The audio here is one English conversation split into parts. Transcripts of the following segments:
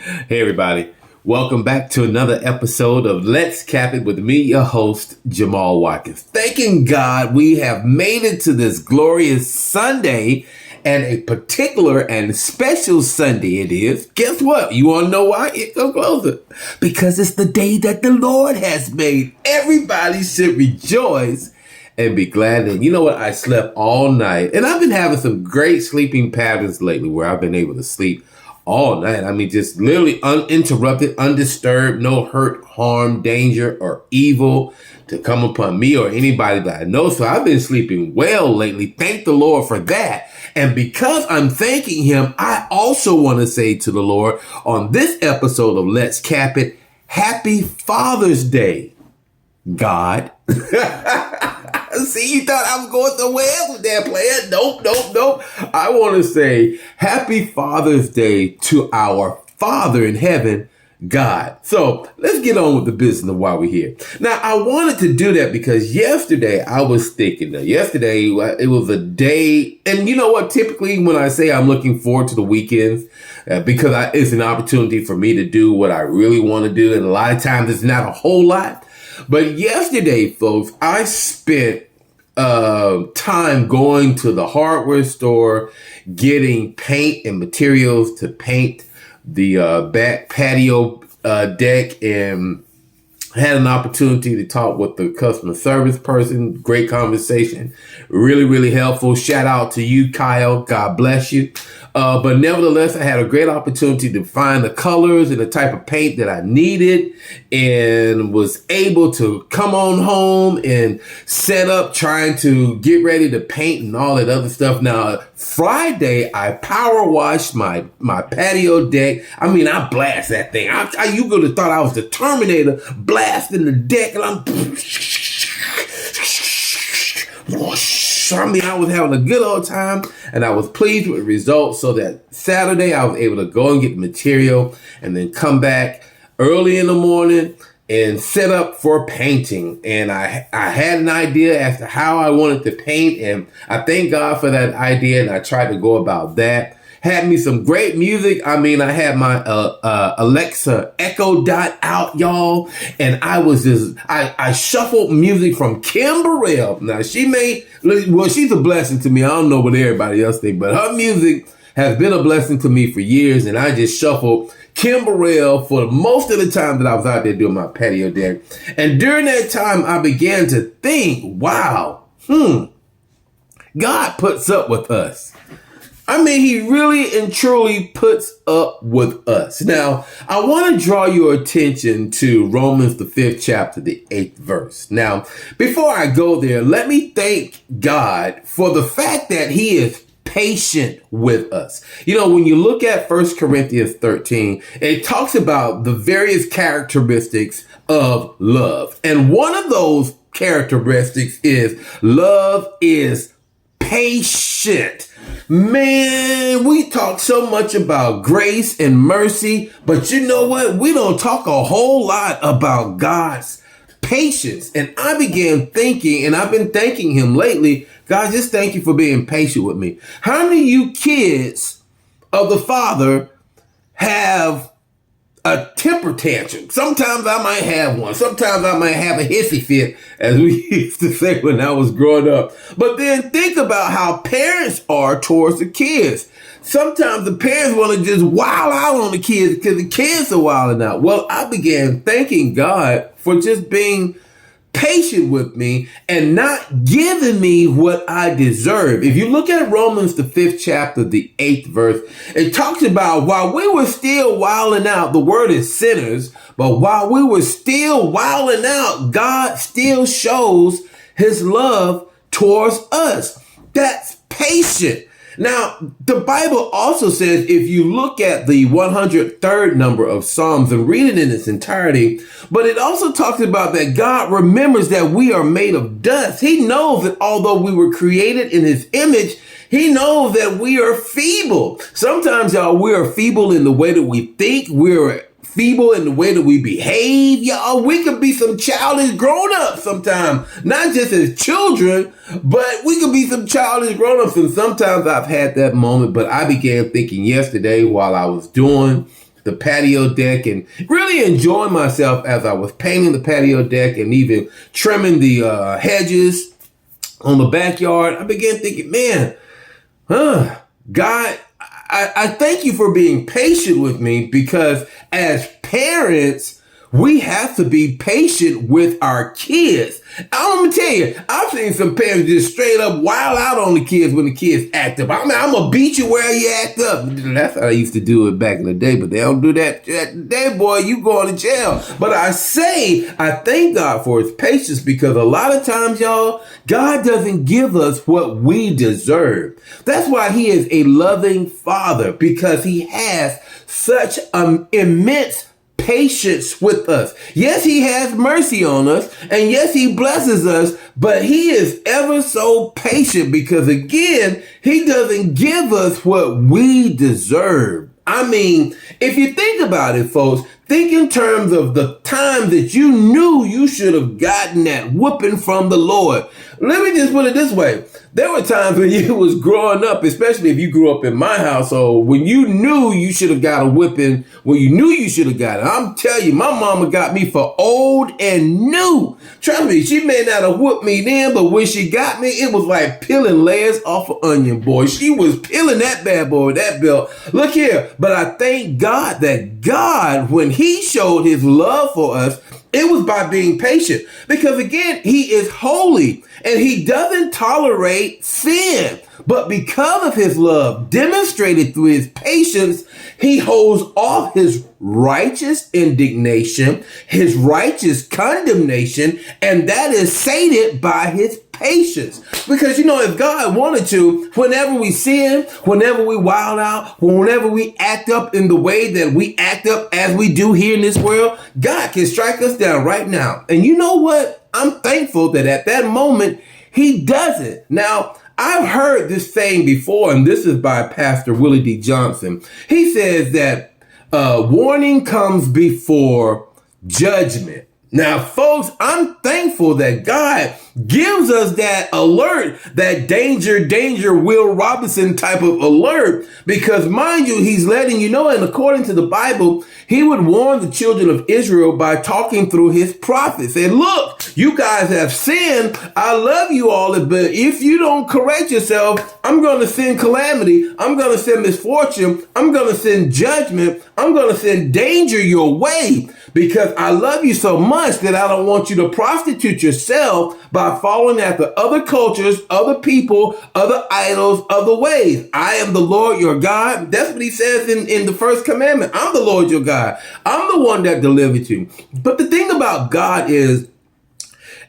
Hey, everybody. Welcome back to another episode of Let's Cap It with me, your host, Jamal Watkins. Thanking God we have made it to this glorious Sunday, and a particular and special Sunday it is. Guess what? You want to know why? It's so closer. Because it's the day that the Lord has made. Everybody should rejoice and be glad. And you know what? I slept all night, and I've been having some great sleeping patterns lately where I've been able to sleep all night. I mean, just literally uninterrupted, undisturbed, no hurt, harm, danger, or evil to come upon me or anybody that I know. So I've been sleeping well lately. Thank the Lord for that. And because I'm thanking him, I also want to say to the Lord on this episode of Let's Cap It, Happy Father's Day, God. See, you thought I was going somewhere else with that player. Nope. I want to say Happy Father's Day to our Father in heaven, God. So let's get on with the business of why we're here. Now, I wanted to do that because yesterday I was thinking that yesterday it was a day. And you know what? Typically when I say I'm looking forward to the weekends, because it's an opportunity for me to do what I really want to do. And a lot of times it's not a whole lot. But yesterday, folks, I spent time going to the hardware store, getting paint and materials to paint the back patio deck, and had an opportunity to talk with the customer service person. Great conversation. Really, really helpful. Shout out to you, Kyle. God bless you. But nevertheless, I had a great opportunity to find the colors and the type of paint that I needed, and was able to come on home and set up trying to get ready to paint and all that other stuff. Now, Friday, I power washed my patio deck. I mean, I blast that thing. You could have thought I was the Terminator blasting the deck, and I was having a good old time, and I was pleased with the results. So that Saturday, I was able to go and get the material and then come back early in the morning and set up for painting. And I had an idea as to how I wanted to paint, and I thank God for that idea, and I tried to go about that. Had me some great music. I mean, I had my Alexa Echo Dot out, y'all, and I shuffled music from Kim Burrell. Now, she's a blessing to me. I don't know what everybody else thinks, but her music has been a blessing to me for years, and I just shuffled Kim Burrell for most of the time that I was out there doing my patio deck. And during that time, I began to think, wow, God puts up with us. I mean, he really and truly puts up with us. Now, I want to draw your attention to Romans, the 5th chapter, the 8th verse. Now, before I go there, let me thank God for the fact that he is patient with us. You know, when you look at 1 Corinthians 13, it talks about the various characteristics of love. And one of those characteristics is love is patient. Man, we talk so much about grace and mercy, but you know what? We don't talk a whole lot about God's patience. And I began thinking, and I've been thanking him lately, God, just thank you for being patient with me. How many of you kids of the Father have a temper tantrum? Sometimes I might have one. Sometimes I might have a hissy fit, as we used to say when I was growing up. But then think about how parents are towards the kids. Sometimes the parents want to just wild out on the kids because the kids are wilding out. Well, I began thanking God for just being patient with me and not giving me what I deserve. If you look at Romans, the 5th chapter, the 8th verse, it talks about while we were still wilding out, the word is sinners, but while we were still wilding out, God still shows his love towards us. That's patient. Now, the Bible also says, if you look at the 103rd number of Psalms and read it in its entirety, but it also talks about that God remembers that we are made of dust. He knows that although we were created in his image, he knows that we are feeble. Sometimes, y'all, we are feeble in the way that we think. We're feeble in the way that we behave, y'all. We could be some childish grown-ups sometimes, not just as children, but we could be some childish grown-ups. And sometimes I've had that moment, but I began thinking yesterday while I was doing the patio deck and really enjoying myself as I was painting the patio deck and even trimming the hedges on the backyard. I began thinking, man, God, I thank you for being patient with me, because as parents, we have to be patient with our kids. I'm gonna tell you, I've seen some parents just straight up wild out on the kids when the kids act up. I mean, I'm gonna beat you where you act up. That's how I used to do it back in the day, but they don't do that today, boy. You going to jail. But I thank God for his patience, because a lot of times, y'all, God doesn't give us what we deserve. That's why he is a loving father, because he has such immense patience with us. Yes, he has mercy on us, and yes, he blesses us, but he is ever so patient, because again, he doesn't give us what we deserve. I mean, if you think about it, folks, think in terms of the time that you knew you should have gotten that whooping from the Lord. Let me just put it this way. There were times when you was growing up, especially if you grew up in my household, when you knew you should have got a whipping, when you knew you should have got it. I'm telling you, my mama got me for old and new. Trust me, she may not have whooped me then, but when she got me, it was like peeling layers off an onion, boy. She was peeling that bad boy with that belt. Look here, but I thank God that God, when he showed his love for us, it was by being patient, because again, he is holy and he doesn't tolerate sin. But because of his love demonstrated through his patience, he holds off his righteous indignation, his righteous condemnation, and that is sated by his patience. Because, you know, if God wanted to, whenever we sin, whenever we wild out, whenever we act up in the way that we act up as we do here in this world, God can strike us down right now. And you know what? I'm thankful that at that moment, he doesn't. Now, I've heard this saying before, and this is by Pastor Willie D. Johnson. He says that warning comes before judgment. Now, folks, I'm thankful that God gives us that alert, that danger, Will Robinson type of alert, because mind you, he's letting you know, and according to the Bible, he would warn the children of Israel by talking through his prophets. And look, you guys have sinned. I love you all, but if you don't correct yourself, I'm going to send calamity. I'm going to send misfortune. I'm going to send judgment. I'm going to send danger your way, because I love you so much that I don't want you to prostitute yourself by following after other cultures, other people, other idols, other ways. I am the Lord your God. That's what he says in the first commandment. I'm the Lord your God. I'm the one that delivered you. But the thing about God is,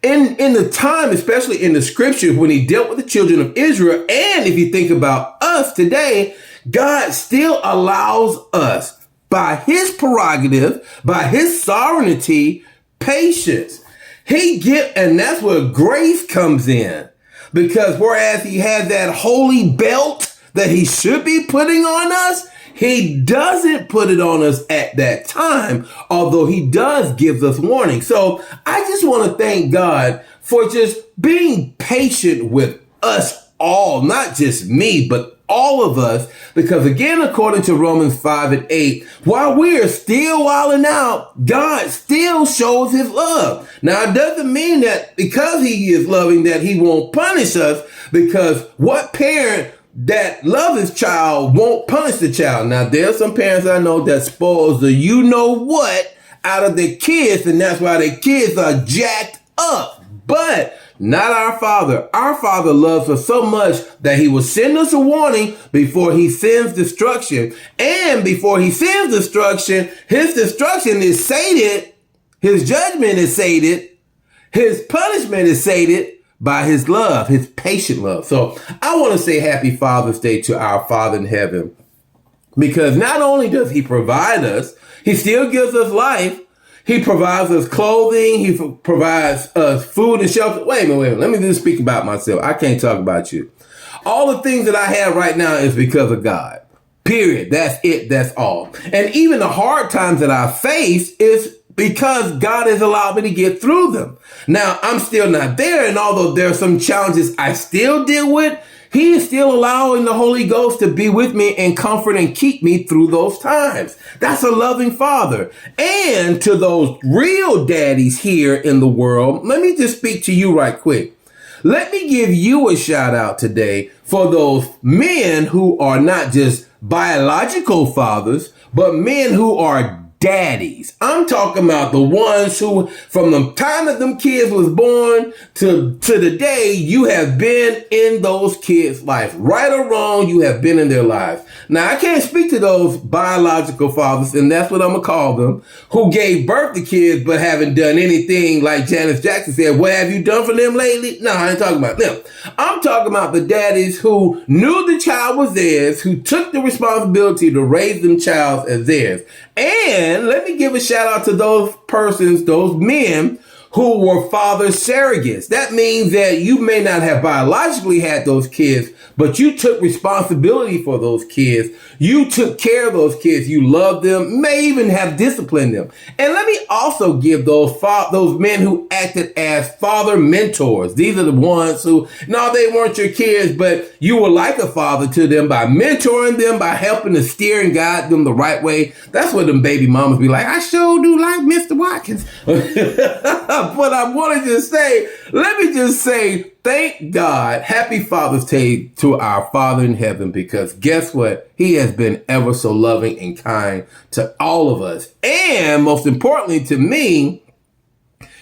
in the time, especially in the scriptures, when he dealt with the children of Israel, and if you think about us today, God still allows us, by his prerogative, by his sovereignty, patience. And that's where grace comes in. Because whereas he has that holy belt that he should be putting on us, he doesn't put it on us at that time, although he does give us warning. So I just want to thank God for just being patient with us all, not just me, but all of us, because again, according to Romans 5:8, while we are still wilding out, God still shows his love. Now, it doesn't mean that because he is loving that he won't punish us, because what parent that loves his child won't punish the child? Now, there are some parents I know that spoils the you-know-what out of their kids, and that's why their kids are jacked up. But not our Father. Our Father loves us so much that he will send us a warning before he sends destruction. And before he sends destruction, his destruction is sated, his judgment is sated, his punishment is sated by his love, his patient love. So I want to say happy Father's Day to our Father in heaven, because not only does he provide us, he still gives us life. He provides us clothing. He provides us food and shelter. Wait a minute. Let me just speak about myself. I can't talk about you. All the things that I have right now is because of God. Period. That's it. That's all. And even the hard times that I face is because God has allowed me to get through them. Now, I'm still not there. And although there are some challenges I still deal with, He is still allowing the Holy Ghost to be with me and comfort and keep me through those times. That's a loving father. And to those real daddies here in the world, let me just speak to you right quick. Let me give you a shout out today for those men who are not just biological fathers, but men who are daddies. I'm talking about the ones who, from the time that them kids was born to the day, you have been in those kids' life. Right or wrong, you have been in their lives. Now, I can't speak to those biological fathers, and that's what I'm going to call them, who gave birth to kids but haven't done anything like Janice Jackson said. What have you done for them lately? No, I ain't talking about them. I'm talking about the daddies who knew the child was theirs, who took the responsibility to raise them child as theirs. And let me give a shout out to those persons, those men who were father surrogates. That means that you may not have biologically had those kids, but you took responsibility for those kids. You took care of those kids. You loved them, may even have disciplined them. And let me also give those men who acted as father mentors. These are the ones who, no, they weren't your kids, but you were like a father to them by mentoring them, by helping to steer and guide them the right way. That's what them baby mamas be like, I sure do like Mr. Watkins. But I want to just say, let me just say, thank God, happy Father's Day to our Father in heaven, because guess what? He has been ever so loving and kind to all of us. And most importantly to me,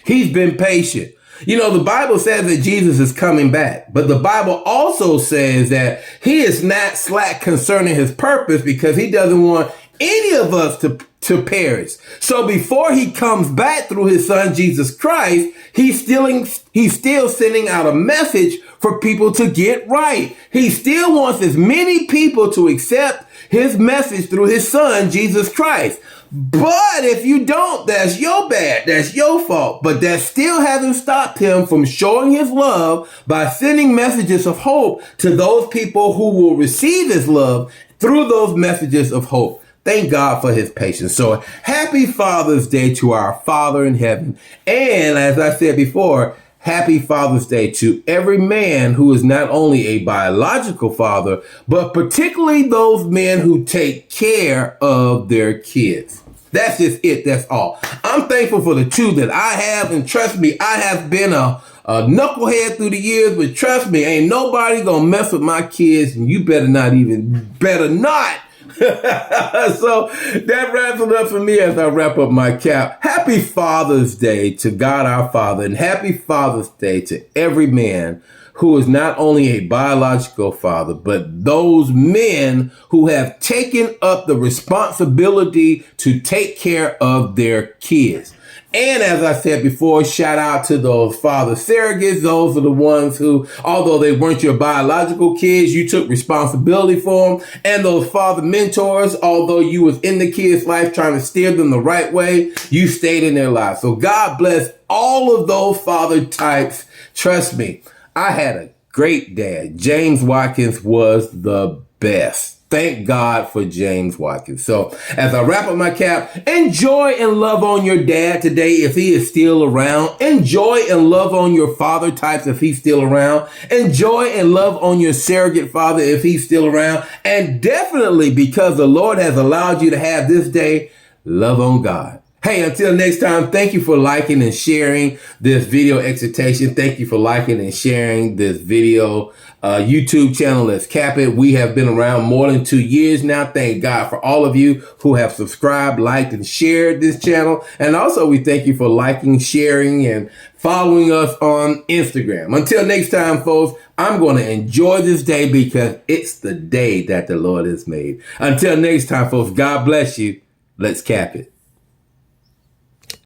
he's been patient. You know, the Bible says that Jesus is coming back, but the Bible also says that he is not slack concerning his purpose, because he doesn't want any of us to perish. So before he comes back through his son, Jesus Christ, he's still sending out a message for people to get right. He still wants as many people to accept his message through his son, Jesus Christ. But if you don't, that's your bad. That's your fault. But that still hasn't stopped him from showing his love by sending messages of hope to those people who will receive his love through those messages of hope. Thank God for his patience. So happy Father's Day to our Father in heaven. And as I said before, happy Father's Day to every man who is not only a biological father, but particularly those men who take care of their kids. That's just it. That's all. I'm thankful for the two that I have. And trust me, I have been a knucklehead through the years, but trust me, ain't nobody gonna mess with my kids. And you better not. So that wraps it up for me as I wrap up my cap. Happy Father's Day to God our Father, and happy Father's Day to every man who is not only a biological father, but those men who have taken up the responsibility to take care of their kids. And as I said before, shout out to those father surrogates. Those are the ones who, although they weren't your biological kids, you took responsibility for them. And those father mentors, although you was in the kid's life trying to steer them the right way, you stayed in their lives. So God bless all of those father types. Trust me, I had a great dad. James Watkins was the best. Thank God for James Watkins. So as I wrap up my cap, enjoy and love on your dad today if he is still around. Enjoy and love on your father types if he's still around. Enjoy and love on your surrogate father if he's still around. And definitely, because the Lord has allowed you to have this day, love on God. Hey, until next time, thank you for liking and sharing this video exhortation. Thank you for liking and sharing this video YouTube channel. Let's Cap It. We have been around more than 2 years now. Thank God for all of you who have subscribed, liked, and shared this channel. And also, we thank you for liking, sharing, and following us on Instagram. Until next time, folks, I'm going to enjoy this day because it's the day that the Lord has made. Until next time, folks, God bless you. Let's cap it.